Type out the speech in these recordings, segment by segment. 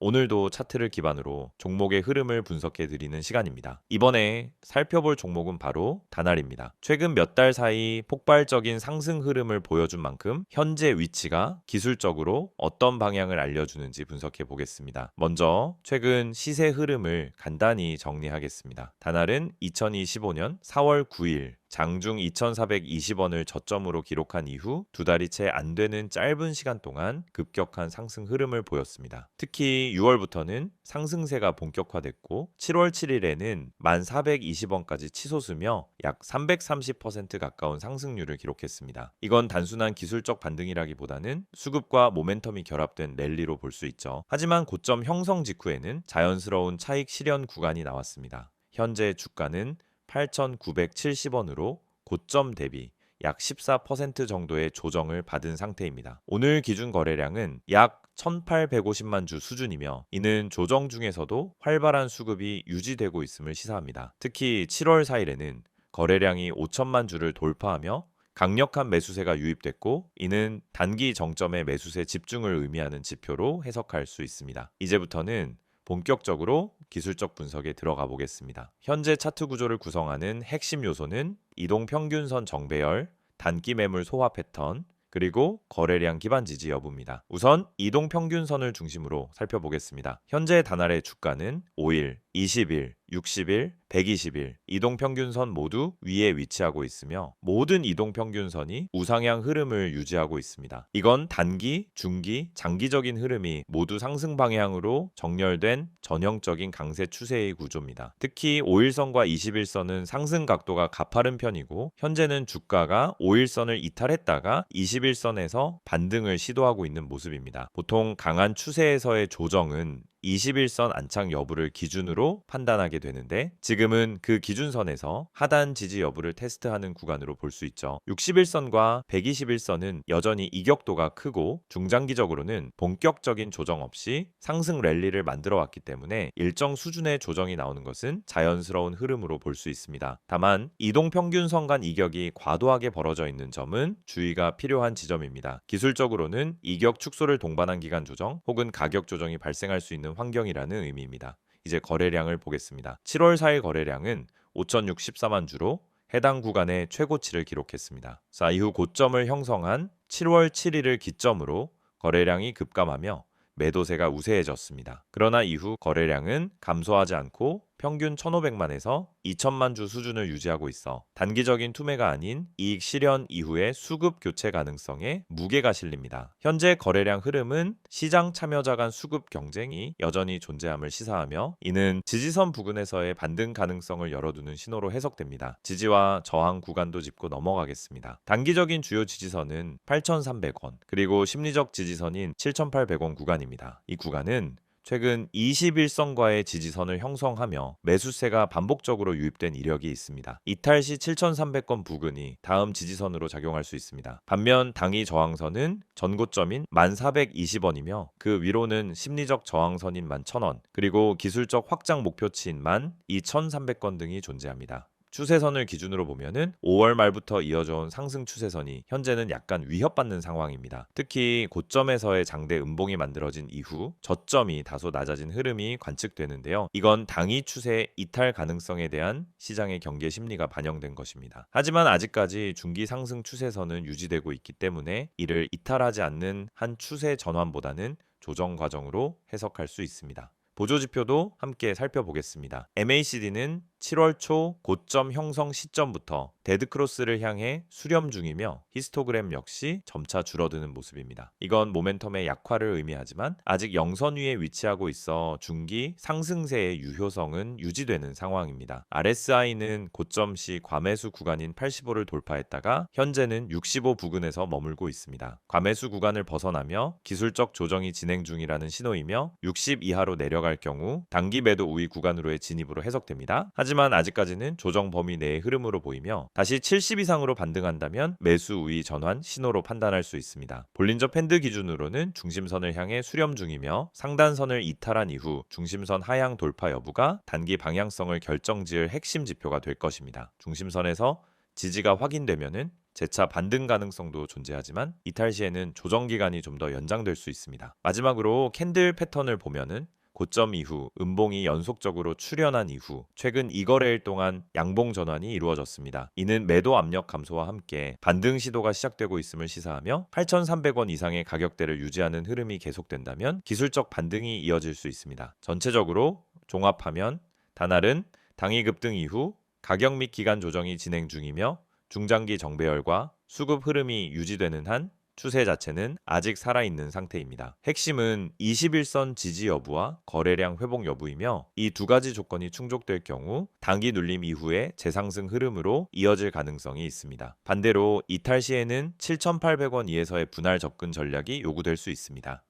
오늘도 차트를 기반으로 종목의 흐름을 분석해 드리는 시간입니다. 이번에 살펴볼 종목은 바로 다날입니다. 최근 몇 달 사이 폭발적인 상승 흐름을 보여준 만큼 현재 위치가 기술적으로 어떤 방향을 알려주는지 분석해 보겠습니다. 먼저 최근 시세 흐름을 간단히 정리하겠습니다. 다날은 2025년 4월 9일 장중 2,420원을 저점으로 기록한 이후 두 달이 채 안 되는 짧은 시간 동안 급격한 상승 흐름을 보였습니다. 특히 6월부터는 상승세가 본격화됐고 7월 7일에는 1,420원까지 치솟으며 약 330% 가까운 상승률을 기록했습니다. 이건 단순한 기술적 반등이라기보다는 수급과 모멘텀이 결합된 랠리로 볼 수 있죠. 하지만 고점 형성 직후에는 자연스러운 차익 실현 구간이 나왔습니다. 현재 주가는 8,970원으로 고점 대비 약 14% 정도의 조정을 받은 상태입니다. 오늘 기준 거래량은 약 1,850만 주 수준이며 이는 조정 중에서도 활발한 수급이 유지되고 있음을 시사합니다. 특히 7월 4일에는 거래량이 5천만 주를 돌파하며 강력한 매수세가 유입됐고 이는 단기 정점의 매수세 집중을 의미하는 지표로 해석할 수 있습니다. 이제부터는 본격적으로 기술적 분석에 들어가 보겠습니다. 현재 차트 구조를 구성하는 핵심 요소는 이동평균선 정배열, 단기 매물 소화 패턴, 그리고 거래량 기반 지지 여부입니다. 우선 이동평균선을 중심으로 살펴보겠습니다. 현재 다날의 주가는 5일, 20일, 60일, 120일 이동평균선 모두 위에 위치하고 있으며 모든 이동평균선이 우상향 흐름을 유지하고 있습니다. 이건 단기, 중기, 장기적인 흐름이 모두 상승 방향으로 정렬된 전형적인 강세 추세의 구조입니다. 특히 5일선과 21선은 상승 각도가 가파른 편이고 현재는 주가가 5일선을 이탈했다가 21선에서 반등을 시도하고 있는 모습입니다. 보통 강한 추세에서의 조정은 21선 안착 여부를 기준으로 판단하게 되는데 지금은 그 기준선에서 하단 지지 여부를 테스트하는 구간으로 볼 수 있죠. 61선과 121선은 여전히 이격도가 크고 중장기적으로는 본격적인 조정 없이 상승 랠리를 만들어 왔기 때문에 일정 수준의 조정이 나오는 것은 자연스러운 흐름으로 볼 수 있습니다. 다만 이동평균선 간 이격이 과도하게 벌어져 있는 점은 주의가 필요한 지점입니다. 기술적으로는 이격 축소를 동반한 기간 조정 혹은 가격 조정이 발생할 수 있는 환경이라는 의미입니다. 이제 거래량을 보겠습니다. 7월 4일 거래량은 5,064만 주로 해당 구간의 최고치를 기록했습니다. 자, 이후 고점을 형성한 7월 7일을 기점으로 거래량이 급감하며 매도세가 우세해졌습니다. 그러나 이후 거래량은 감소하지 않고 평균 1,500만에서 2천만 주 수준을 유지하고 있어 단기적인 투매가 아닌 이익 실현 이후의 수급 교체 가능성에 무게가 실립니다. 현재 거래량 흐름은 시장 참여자 간 수급 경쟁이 여전히 존재함을 시사하며 이는 지지선 부근에서의 반등 가능성을 열어두는 신호로 해석됩니다. 지지와 저항 구간도 짚고 넘어가겠습니다. 단기적인 주요 지지선은 8,300원 그리고 심리적 지지선인 7,800원 구간입니다. 이 구간은 최근 21선과의 지지선을 형성하며 매수세가 반복적으로 유입된 이력이 있습니다. 이탈 시 7,300건 부근이 다음 지지선으로 작용할 수 있습니다. 반면 당위 저항선은 전고점인 1,420원이며 그 위로는 심리적 저항선인 11,000원 그리고 기술적 확장 목표치인 12,300건 등이 존재합니다. 추세선을 기준으로 보면은 5월 말부터 이어져온 상승 추세선이 현재는 약간 위협받는 상황입니다. 특히 고점에서의 장대 음봉이 만들어진 이후 저점이 다소 낮아진 흐름이 관측되는데요. 이건 당위 추세 이탈 가능성에 대한 시장의 경계 심리가 반영된 것입니다. 하지만 아직까지 중기 상승 추세선은 유지되고 있기 때문에 이를 이탈하지 않는 한 추세 전환보다는 조정 과정으로 해석할 수 있습니다. 보조지표도 함께 살펴보겠습니다. MACD는 7월 초 고점 형성 시점부터 데드크로스를 향해 수렴 중이며 히스토그램 역시 점차 줄어드는 모습입니다. 이건 모멘텀의 약화를 의미하지만 아직 영선 위에 위치하고 있어 중기 상승세의 유효성은 유지되는 상황입니다. RSI는 고점 시 과매수 구간인 85를 돌파했다가 현재는 65 부근에서 머물고 있습니다. 과매수 구간을 벗어나며 기술적 조정이 진행 중이라는 신호이며 60 이하로 내려갈 경우 단기 매도 우위 구간으로의 진입으로 해석됩니다. 하지만 아직까지는 조정 범위 내의 흐름으로 보이며 다시 70 이상으로 반등한다면 매수 우위 전환 신호로 판단할 수 있습니다. 볼린저 밴드 기준으로는 중심선을 향해 수렴 중이며 상단선을 이탈한 이후 중심선 하향 돌파 여부가 단기 방향성을 결정지을 핵심 지표가 될 것입니다. 중심선에서 지지가 확인되면은 재차 반등 가능성도 존재하지만 이탈 시에는 조정 기간이 좀 더 연장될 수 있습니다. 마지막으로 캔들 패턴을 보면은 고점 이후 음봉이 연속적으로 출현한 이후 최근 2거래일 동안 양봉 전환이 이루어졌습니다. 이는 매도 압력 감소와 함께 반등 시도가 시작되고 있음을 시사하며 8,300원 이상의 가격대를 유지하는 흐름이 계속된다면 기술적 반등이 이어질 수 있습니다. 전체적으로 종합하면 다날은 당일 급등 이후 가격 및 기간 조정이 진행 중이며 중장기 정배열과 수급 흐름이 유지되는 한 추세 자체는 아직 살아있는 상태입니다. 핵심은 21선 지지 여부와 거래량 회복 여부이며 이 두 가지 조건이 충족될 경우 단기 눌림 이후에 재상승 흐름으로 이어질 가능성이 있습니다. 반대로 이탈 시에는 7,800원 이에서의 분할 접근 전략이 요구될 수 있습니다.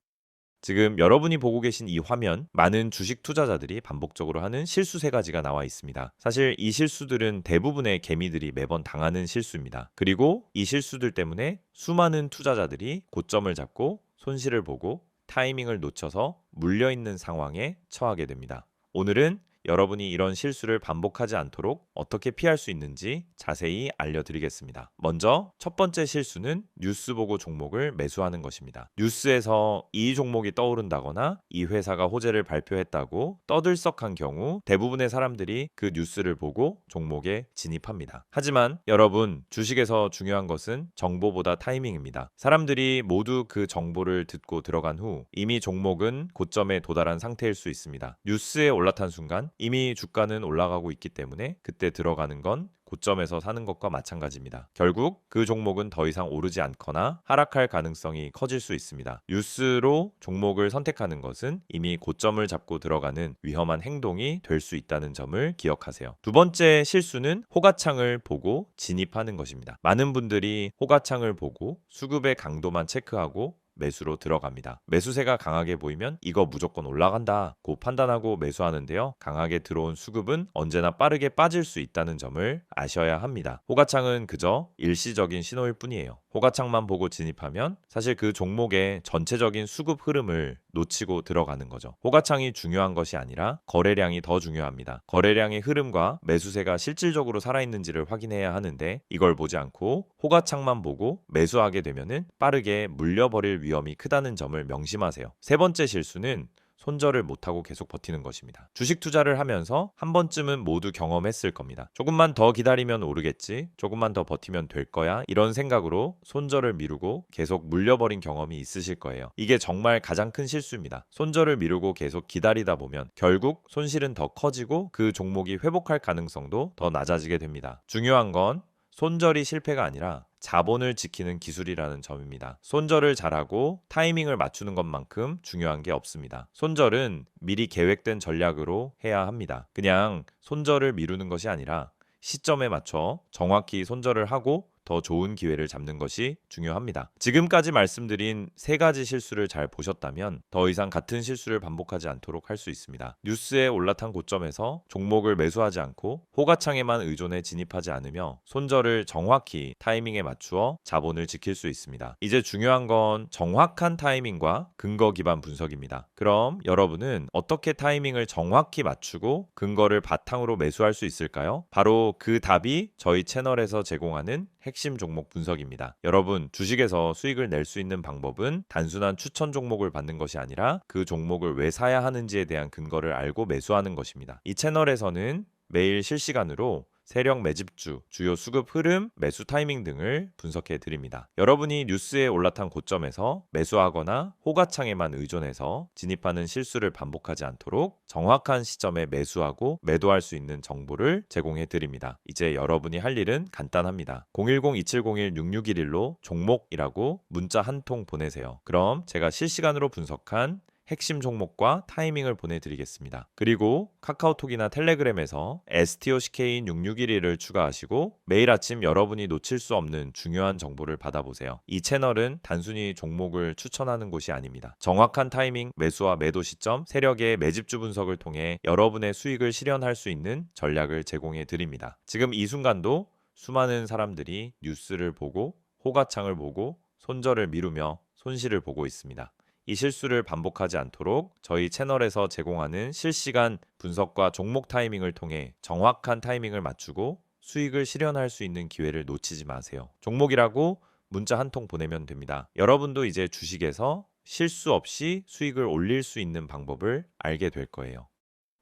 지금 여러분이 보고 계신 이 화면, 많은 주식 투자자들이 반복적으로 하는 실수 3가지가 나와 있습니다. 사실 이 실수들은 대부분의 개미들이 매번 당하는 실수입니다. 그리고 이 실수들 때문에 수많은 투자자들이 고점을 잡고 손실을 보고 타이밍을 놓쳐서 물려있는 상황에 처하게 됩니다. 오늘은 여러분이 이런 실수를 반복하지 않도록 어떻게 피할 수 있는지 자세히 알려드리겠습니다. 먼저 첫 번째 실수는 뉴스 보고 종목을 매수하는 것입니다. 뉴스에서 이 종목이 떠오른다거나 이 회사가 호재를 발표했다고 떠들썩한 경우 대부분의 사람들이 그 뉴스를 보고 종목에 진입합니다. 하지만 여러분, 주식에서 중요한 것은 정보보다 타이밍입니다. 사람들이 모두 그 정보를 듣고 들어간 후 이미 종목은 고점에 도달한 상태일 수 있습니다. 뉴스에 올라탄 순간 이미 주가는 올라가고 있기 때문에 그때 들어가는 건 고점에서 사는 것과 마찬가지입니다. 결국 그 종목은 더 이상 오르지 않거나 하락할 가능성이 커질 수 있습니다. 뉴스로 종목을 선택하는 것은 이미 고점을 잡고 들어가는 위험한 행동이 될 수 있다는 점을 기억하세요. 두 번째 실수는 호가창을 보고 진입하는 것입니다. 많은 분들이 호가창을 보고 수급의 강도만 체크하고 매수로 들어갑니다. 매수세가 강하게 보이면 이거 무조건 올라간다고 판단하고 매수하는데요. 강하게 들어온 수급은 언제나 빠르게 빠질 수 있다는 점을 아셔야 합니다. 호가창은 그저 일시적인 신호일 뿐이에요. 호가창만 보고 진입하면 사실 그 종목의 전체적인 수급 흐름을 놓치고 들어가는 거죠. 호가창이 중요한 것이 아니라 거래량이 더 중요합니다. 거래량의 흐름과 매수세가 실질적으로 살아있는지를 확인해야 하는데 이걸 보지 않고 호가창만 보고 매수하게 되면은 빠르게 물려버릴 위험이 크다는 점을 명심하세요. 세 번째 실수는 손절을 못하고 계속 버티는 것입니다. 주식 투자를 하면서 한 번쯤은 모두 경험했을 겁니다. 조금만 더 기다리면 오르겠지, 조금만 더 버티면 될 거야, 이런 생각으로 손절을 미루고 계속 물려버린 경험이 있으실 거예요. 이게 정말 가장 큰 실수입니다. 손절을 미루고 계속 기다리다 보면 결국 손실은 더 커지고 그 종목이 회복할 가능성도 더 낮아지게 됩니다. 중요한 건 손절이 실패가 아니라 자본을 지키는 기술이라는 점입니다. 손절을 잘하고 타이밍을 맞추는 것만큼 중요한 게 없습니다. 손절은 미리 계획된 전략으로 해야 합니다. 그냥 손절을 미루는 것이 아니라 시점에 맞춰 정확히 손절을 하고 더 좋은 기회를 잡는 것이 중요합니다. 지금까지 말씀드린 3가지 실수를 잘 보셨다면 더 이상 같은 실수를 반복하지 않도록 할 수 있습니다. 뉴스에 올라탄 고점에서 종목을 매수하지 않고 호가창에만 의존해 진입하지 않으며 손절을 정확히 타이밍에 맞추어 자본을 지킬 수 있습니다. 이제 중요한 건 정확한 타이밍과 근거 기반 분석입니다. 그럼 여러분은 어떻게 타이밍을 정확히 맞추고 근거를 바탕으로 매수할 수 있을까요? 바로 그 답이 저희 채널에서 제공하는 핵심 종목 분석입니다. 여러분, 주식에서 수익을 낼 수 있는 방법은 단순한 추천 종목을 받는 것이 아니라 그 종목을 왜 사야 하는지에 대한 근거를 알고 매수하는 것입니다. 이 채널에서는 매일 실시간으로 세력 매집주, 주요 수급 흐름, 매수 타이밍 등을 분석해 드립니다. 여러분이 뉴스에 올라탄 고점에서 매수하거나 호가창에만 의존해서 진입하는 실수를 반복하지 않도록 정확한 시점에 매수하고 매도할 수 있는 정보를 제공해 드립니다. 이제 여러분이 할 일은 간단합니다. 010-2701-6611로 종목이라고 문자 한 통 보내세요. 그럼 제가 실시간으로 분석한 핵심 종목과 타이밍을 보내드리겠습니다. 그리고 카카오톡이나 텔레그램에서 STOCK인 6611을 추가하시고 매일 아침 여러분이 놓칠 수 없는 중요한 정보를 받아보세요. 이 채널은 단순히 종목을 추천하는 곳이 아닙니다. 정확한 타이밍, 매수와 매도 시점, 세력의 매집주 분석을 통해 여러분의 수익을 실현할 수 있는 전략을 제공해 드립니다. 지금 이 순간도 수많은 사람들이 뉴스를 보고 호가창을 보고 손절을 미루며 손실을 보고 있습니다. 이 실수를 반복하지 않도록 저희 채널에서 제공하는 실시간 분석과 종목 타이밍을 통해 정확한 타이밍을 맞추고 수익을 실현할 수 있는 기회를 놓치지 마세요. 종목이라고 문자 한 통 보내면 됩니다. 여러분도 이제 주식에서 실수 없이 수익을 올릴 수 있는 방법을 알게 될 거예요.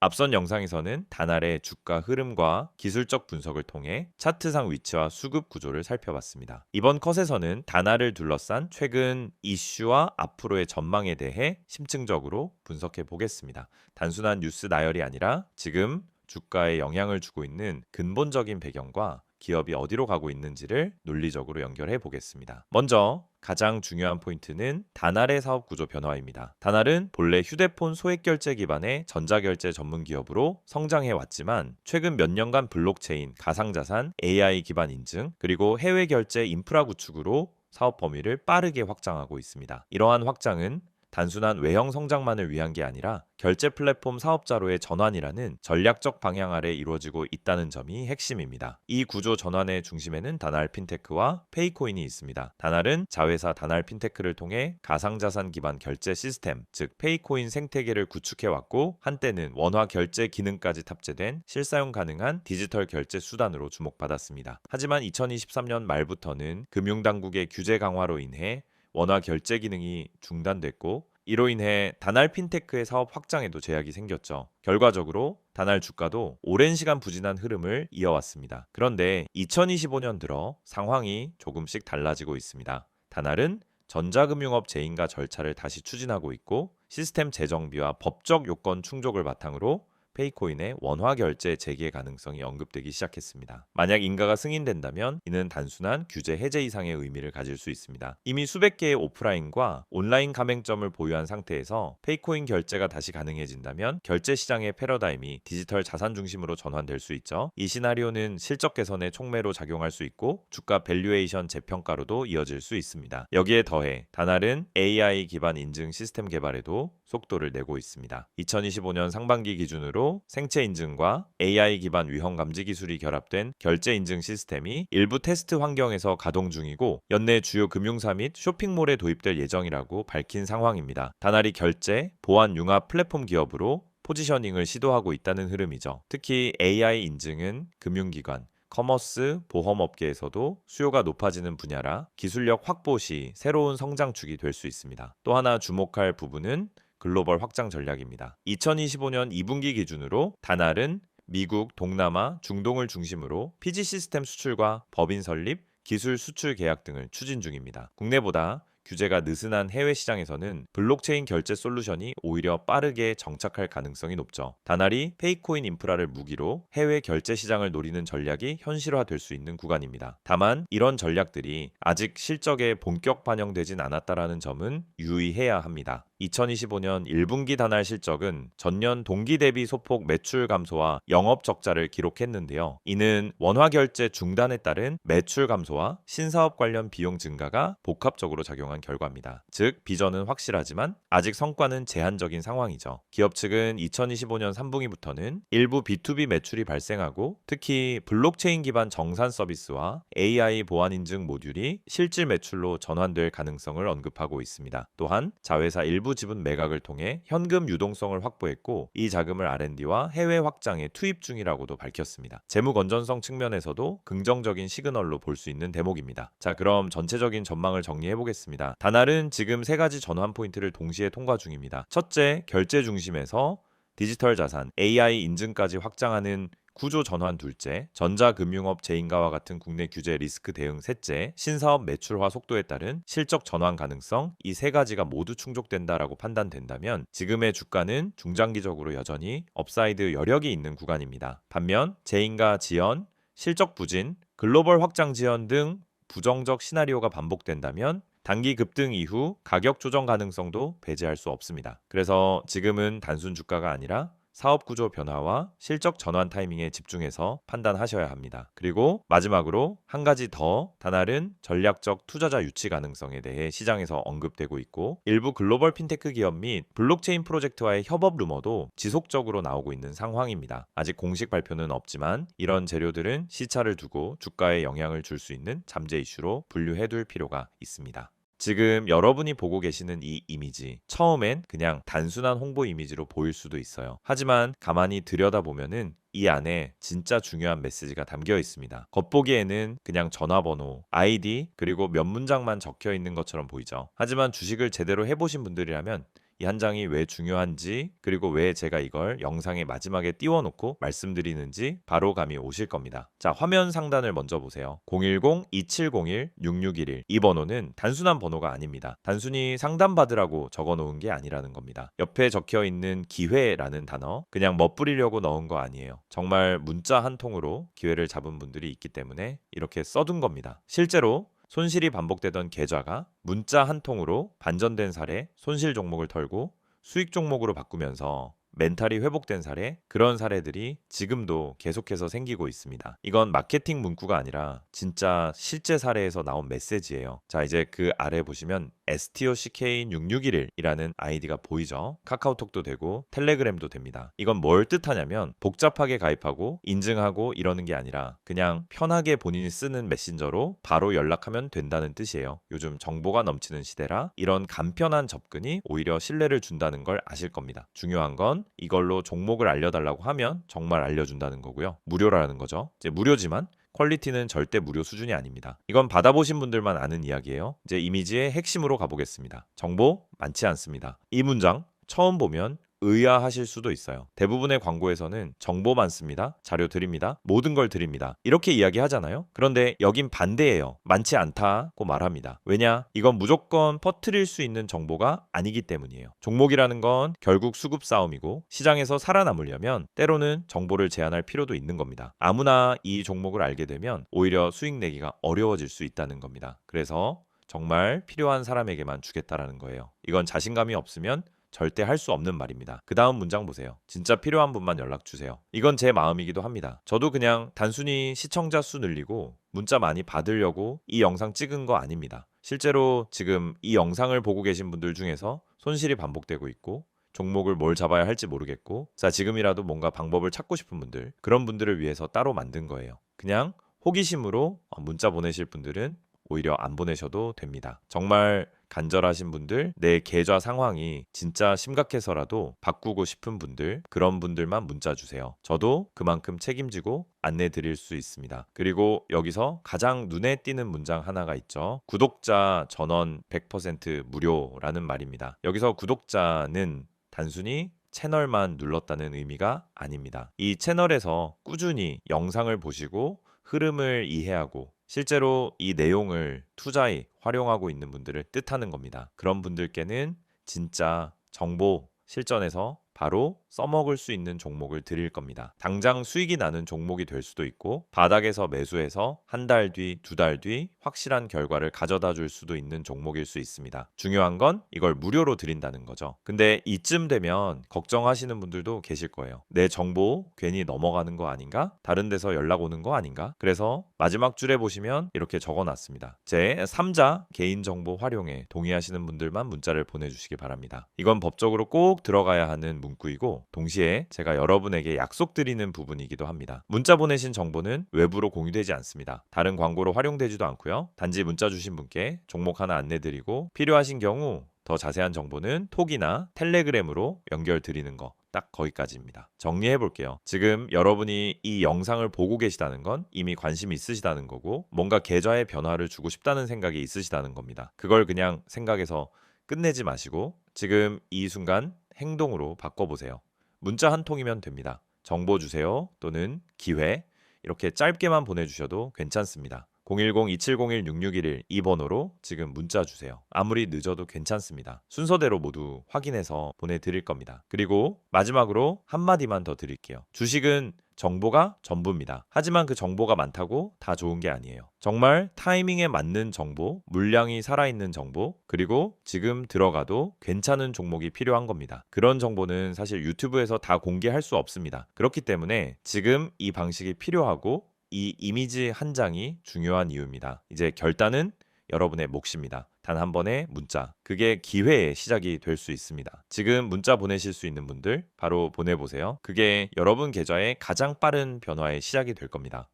앞선 영상에서는 단알의 주가 흐름과 기술적 분석을 통해 차트상 위치와 수급 구조를 살펴봤습니다. 이번 컷에서는 단알을 둘러싼 최근 이슈와 앞으로의 전망에 대해 심층적으로 분석해 보겠습니다. 단순한 뉴스 나열이 아니라 지금 주가에 영향을 주고 있는 근본적인 배경과 기업이 어디로 가고 있는지를 논리적으로 연결해 보겠습니다. 먼저 가장 중요한 포인트는 단알의 사업 구조 변화입니다. 단알은 본래 휴대폰 소액 결제 기반의 전자결제 전문 기업으로 성장해 왔지만 최근 몇 년간 블록체인, 가상자산, AI 기반 인증, 그리고 해외 결제 인프라 구축으로 사업 범위를 빠르게 확장하고 있습니다. 이러한 확장은 단순한 외형 성장만을 위한 게 아니라 결제 플랫폼 사업자로의 전환이라는 전략적 방향 아래 이루어지고 있다는 점이 핵심입니다. 이 구조 전환의 중심에는 다날 핀테크와 페이코인이 있습니다. 다날은 자회사 다날 핀테크를 통해 가상자산 기반 결제 시스템, 즉 페이코인 생태계를 구축해왔고 한때는 원화 결제 기능까지 탑재된 실사용 가능한 디지털 결제 수단으로 주목받았습니다. 하지만 2023년 말부터는 금융당국의 규제 강화로 인해 원화 결제 기능이 중단됐고 이로 인해 다날 핀테크의 사업 확장에도 제약이 생겼죠. 결과적으로 다날 주가도 오랜 시간 부진한 흐름을 이어왔습니다. 그런데 2025년 들어 상황이 조금씩 달라지고 있습니다. 다날은 전자금융업 재인가 절차를 다시 추진하고 있고 시스템 재정비와 법적 요건 충족을 바탕으로 페이코인의 원화 결제 재개 가능성이 언급되기 시작했습니다. 만약 인가가 승인된다면 이는 단순한 규제 해제 이상의 의미를 가질 수 있습니다. 이미 수백 개의 오프라인과 온라인 가맹점을 보유한 상태에서 페이코인 결제가 다시 가능해진다면 결제 시장의 패러다임이 디지털 자산 중심으로 전환될 수 있죠. 이 시나리오는 실적 개선의 촉매로 작용할 수 있고 주가 밸류에이션 재평가로도 이어질 수 있습니다. 여기에 더해 다날은 AI 기반 인증 시스템 개발에도 속도를 내고 있습니다. 2025년 상반기 기준으로 생체 인증과 AI 기반 위험 감지 기술이 결합된 결제 인증 시스템이 일부 테스트 환경에서 가동 중이고 연내 주요 금융사 및 쇼핑몰에 도입될 예정이라고 밝힌 상황입니다. 다날이 결제, 보안 융합 플랫폼 기업으로 포지셔닝을 시도하고 있다는 흐름이죠. 특히 AI 인증은 금융기관, 커머스, 보험업계에서도 수요가 높아지는 분야라 기술력 확보 시 새로운 성장축이 될 수 있습니다. 또 하나 주목할 부분은 글로벌 확장 전략입니다. 2025년 2분기 기준으로 다날은 미국, 동남아, 중동을 중심으로 PG 시스템 수출과 법인 설립, 기술 수출 계약 등을 추진 중입니다. 국내보다 규제가 느슨한 해외 시장에서는 블록체인 결제 솔루션이 오히려 빠르게 정착할 가능성이 높죠. 다날이 페이코인 인프라를 무기로 해외 결제 시장을 노리는 전략이 현실화될 수 있는 구간입니다. 다만 이런 전략들이 아직 실적에 본격 반영되진 않았다라는 점은 유의해야 합니다. 2025년 1분기 다날 실적은 전년 동기 대비 소폭 매출 감소와 영업 적자를 기록했는데요. 이는 원화 결제 중단에 따른 매출 감소와 신사업 관련 비용 증가가 복합적으로 작용한 결과입니다. 즉 비전은 확실하지만 아직 성과는 제한적인 상황이죠. 기업 측은 2025년 3분기부터는 일부 B2B 매출이 발생하고 특히 블록체인 기반 정산 서비스와 AI 보안 인증 모듈이 실질 매출로 전환될 가능성을 언급하고 있습니다. 또한 자회사 일부 지분 매각을 통해 현금 유동성을 확보했고 이 자금을 R&D와 해외 확장에 투입 중이라고도 밝혔습니다. 재무 건전성 측면에서도 긍정적인 시그널로 볼 수 있는 대목입니다. 자, 그럼 전체적인 전망을 정리해 보겠습니다. 다날은 지금 세 가지 전환 포인트를 동시에 통과 중입니다. 첫째, 결제 중심에서 디지털 자산, AI 인증까지 확장하는 구조 전환 둘째, 전자금융업 재인가와 같은 국내 규제 리스크 대응 셋째, 신사업 매출화 속도에 따른 실적 전환 가능성 이 세 가지가 모두 충족된다라고 판단된다면 지금의 주가는 중장기적으로 여전히 업사이드 여력이 있는 구간입니다. 반면 재인가 지연, 실적 부진, 글로벌 확장 지연 등 부정적 시나리오가 반복된다면 단기 급등 이후 가격 조정 가능성도 배제할 수 없습니다. 그래서 지금은 단순 주가가 아니라 사업 구조 변화와 실적 전환 타이밍에 집중해서 판단하셔야 합니다. 그리고 마지막으로 한 가지 더 다날은 전략적 투자자 유치 가능성에 대해 시장에서 언급되고 있고 일부 글로벌 핀테크 기업 및 블록체인 프로젝트와의 협업 루머도 지속적으로 나오고 있는 상황입니다. 아직 공식 발표는 없지만 이런 재료들은 시차를 두고 주가에 영향을 줄 수 있는 잠재 이슈로 분류해둘 필요가 있습니다. 지금 여러분이 보고 계시는 이 이미지, 처음엔 그냥 단순한 홍보 이미지로 보일 수도 있어요. 하지만 가만히 들여다보면은 이 안에 진짜 중요한 메시지가 담겨 있습니다. 겉보기에는 그냥 전화번호, 아이디, 그리고 몇 문장만 적혀 있는 것처럼 보이죠. 하지만 주식을 제대로 해보신 분들이라면 이 한 장이 왜 중요한지, 그리고 왜 제가 이걸 영상의 마지막에 띄워놓고 말씀드리는지 바로 감이 오실 겁니다. 자, 화면 상단을 먼저 보세요. 010-2701-6611. 이 번호는 단순한 번호가 아닙니다. 단순히 상담받으라고 적어 놓은 게 아니라는 겁니다. 옆에 적혀 있는 기회라는 단어, 그냥 멋부리려고 넣은 거 아니에요. 정말 문자 한 통으로 기회를 잡은 분들이 있기 때문에 이렇게 써둔 겁니다. 실제로 손실이 반복되던 계좌가 문자 한 통으로 반전된 사례, 손실 종목을 털고 수익 종목으로 바꾸면서 멘탈이 회복된 사례, 그런 사례들이 지금도 계속해서 생기고 있습니다. 이건 마케팅 문구가 아니라 진짜 실제 사례에서 나온 메시지예요. 자, 이제 그 아래 보시면 STOCK6611이라는 아이디가 보이죠? 카카오톡도 되고 텔레그램도 됩니다. 이건 뭘 뜻하냐면 복잡하게 가입하고 인증하고 이러는 게 아니라 그냥 편하게 본인이 쓰는 메신저로 바로 연락하면 된다는 뜻이에요. 요즘 정보가 넘치는 시대라 이런 간편한 접근이 오히려 신뢰를 준다는 걸 아실 겁니다. 중요한 건 이걸로 종목을 알려달라고 하면 정말 알려준다는 거고요. 무료라는 거죠. 이제 무료지만 퀄리티는 절대 무료 수준이 아닙니다. 이건 받아보신 분들만 아는 이야기예요. 이제 이미지의 핵심으로 가보겠습니다. 정보 많지 않습니다. 이 문장 처음 보면 의아하실 수도 있어요. 대부분의 광고에서는 정보 많습니다. 자료 드립니다. 모든 걸 드립니다. 이렇게 이야기하잖아요. 그런데 여긴 반대예요. 많지 않다고 말합니다. 왜냐? 이건 무조건 퍼뜨릴 수 있는 정보가 아니기 때문이에요. 종목이라는 건 결국 수급 싸움이고 시장에서 살아남으려면 때로는 정보를 제한할 필요도 있는 겁니다. 아무나 이 종목을 알게 되면 오히려 수익 내기가 어려워질 수 있다는 겁니다. 그래서 정말 필요한 사람에게만 주겠다라는 거예요. 이건 자신감이 없으면 절대 할 수 없는 말입니다. 그 다음 문장 보세요. 진짜 필요한 분만 연락 주세요. 이건 제 마음이기도 합니다. 저도 그냥 단순히 시청자 수 늘리고 문자 많이 받으려고 이 영상 찍은 거 아닙니다. 실제로 지금 이 영상을 보고 계신 분들 중에서 손실이 반복되고 있고 종목을 뭘 잡아야 할지 모르겠고 자, 지금이라도 뭔가 방법을 찾고 싶은 분들, 그런 분들을 위해서 따로 만든 거예요. 그냥 호기심으로 문자 보내실 분들은 오히려 안 보내셔도 됩니다. 정말 간절하신 분들, 내 계좌 상황이 진짜 심각해서라도 바꾸고 싶은 분들, 그런 분들만 문자 주세요. 저도 그만큼 책임지고 안내 드릴 수 있습니다. 그리고 여기서 가장 눈에 띄는 문장 하나가 있죠. 구독자 전원 100% 무료라는 말입니다. 여기서 구독자는 단순히 채널만 눌렀다는 의미가 아닙니다. 이 채널에서 꾸준히 영상을 보시고 흐름을 이해하고 실제로 이 내용을 투자에 활용하고 있는 분들을 뜻하는 겁니다. 그런 분들께는 진짜 정보 실전에서 바로 써먹을 수 있는 종목을 드릴 겁니다. 당장 수익이 나는 종목이 될 수도 있고 바닥에서 매수해서 한 달 뒤, 두 달 뒤 확실한 결과를 가져다 줄 수도 있는 종목일 수 있습니다. 중요한 건 이걸 무료로 드린다는 거죠. 근데 이쯤 되면 걱정하시는 분들도 계실 거예요. 내 정보 괜히 넘어가는 거 아닌가? 다른 데서 연락 오는 거 아닌가? 그래서 마지막 줄에 보시면 이렇게 적어놨습니다. 제 3자 개인정보 활용에 동의하시는 분들만 문자를 보내주시기 바랍니다. 이건 법적으로 꼭 들어가야 하는 문구이고 동시에 제가 여러분에게 약속드리는 부분이기도 합니다. 문자 보내신 정보는 외부로 공유되지 않습니다. 다른 광고로 활용되지도 않고요. 단지 문자 주신 분께 종목 하나 안내드리고 필요하신 경우 더 자세한 정보는 톡이나 텔레그램으로 연결드리는 거 딱 거기까지입니다. 정리해 볼게요. 지금 여러분이 이 영상을 보고 계시다는 건 이미 관심이 있으시다는 거고 뭔가 계좌에 변화를 주고 싶다는 생각이 있으시다는 겁니다. 그걸 그냥 생각해서 끝내지 마시고 지금 이 순간 행동으로 바꿔보세요. 문자 한 통이면 됩니다. 정보 주세요 또는 기회 이렇게 짧게만 보내주셔도 괜찮습니다. 010-2701-6611 이 번호로 지금 문자 주세요. 아무리 늦어도 괜찮습니다. 순서대로 모두 확인해서 보내드릴 겁니다. 그리고 마지막으로 한마디만 더 드릴게요. 주식은 정보가 전부입니다. 하지만 그 정보가 많다고 다 좋은 게 아니에요. 정말 타이밍에 맞는 정보, 물량이 살아있는 정보, 그리고 지금 들어가도 괜찮은 종목이 필요한 겁니다. 그런 정보는 사실 유튜브에서 다 공개할 수 없습니다. 그렇기 때문에 지금 이 방식이 필요하고 이 이미지 한 장이 중요한 이유입니다. 이제 결단은 여러분의 몫입니다. 단 한 번의 문자. 그게 기회의 시작이 될 수 있습니다. 지금 문자 보내실 수 있는 분들 바로 보내보세요. 그게 여러분 계좌의 가장 빠른 변화의 시작이 될 겁니다.